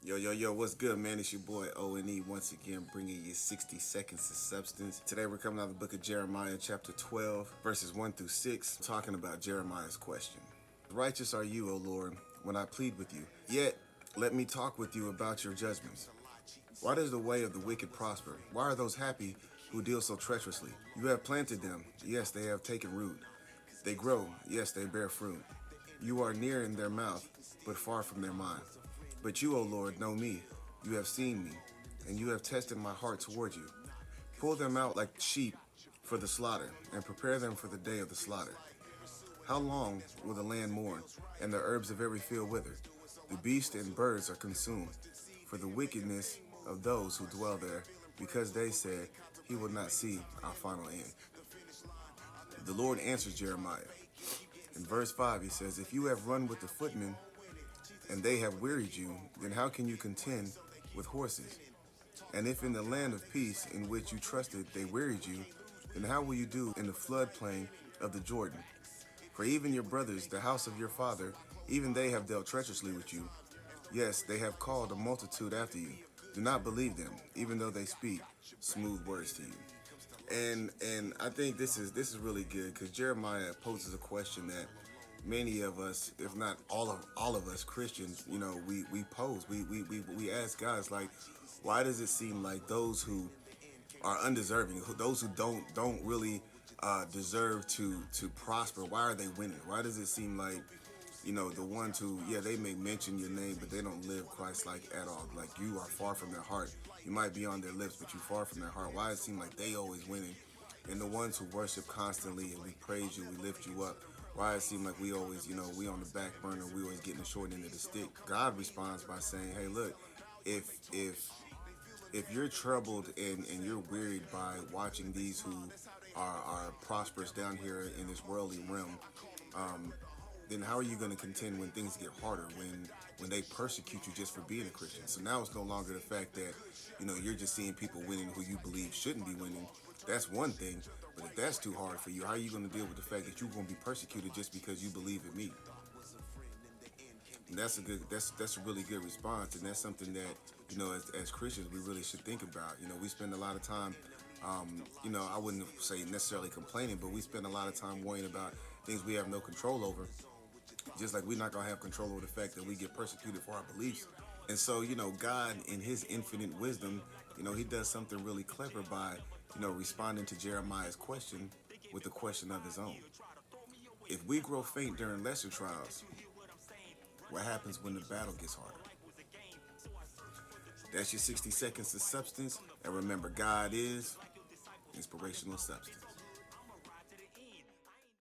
Yo, what's good, man? It's your boy O.N.E once again bringing you 60 seconds of substance. Today we're coming out of the book of Jeremiah, chapter 12, verses 1 through 6, talking about Jeremiah's question. Righteous are you, O Lord, when I plead with you. Yet, let me talk with you about your judgments. Why does the way of the wicked prosper? Why are those happy who deal so treacherously? You have planted them. Yes, they have taken root. They grow. Yes, they bear fruit. You are near in their mouth, but far from their mind. But you, O Lord, know me. You have seen me, and you have tested my heart toward you. Pull them out like sheep for the slaughter, and prepare them for the day of the slaughter. How long will the land mourn, and the herbs of every field wither? The beasts and birds are consumed, for the wickedness of those who dwell there, because they said, he will not see our final end. The Lord answers Jeremiah. In verse 5, he says, if you have run with the footmen, and they have wearied you, then how can you contend with horses? And if in the land of peace in which you trusted they wearied you, then how will you do in the floodplain of the Jordan? For even your brothers, the house of your father, even they have dealt treacherously with you. Yes, they have called a multitude after you. Do not believe them, even though they speak smooth words to you. And I think this is really good because Jeremiah poses a question that many of us, if not all of us Christians, we pose. We ask God, it's like, why does it seem like those who are undeserving, those who don't really deserve to prosper, why are they winning? Why does it seem like, the ones who, yeah, they may mention your name, but they don't live Christ-like at all? Like, you are far from their heart. You might be on their lips, but you're far from their heart. Why does it seem like they always winning? And the ones who worship constantly and we praise you, we lift you up, why it seem like we always, we on the back burner, we always getting the short end of the stick? God responds by saying, hey, look, if you're troubled and you're wearied by watching these who are prosperous down here in this worldly realm, then how are you going to contend when things get harder, when they persecute you just for being a Christian? So now it's no longer the fact that, you're just seeing people winning who you believe shouldn't be winning. That's one thing. But if that's too hard for you, how are you going to deal with the fact that you're going to be persecuted just because you believe in me? And that's a really good response, and that's something that, as Christians we really should think about. We spend a lot of time, I wouldn't say necessarily complaining, but we spend a lot of time worrying about things we have no control over. Just like we're not gonna have control over the fact that we get persecuted for our beliefs. And so, God in his infinite wisdom, he does something really clever by, responding to Jeremiah's question with a question of his own. If we grow faint during lesser trials, what happens when the battle gets harder? That's your 60 seconds of substance. And remember, God is inspirational substance.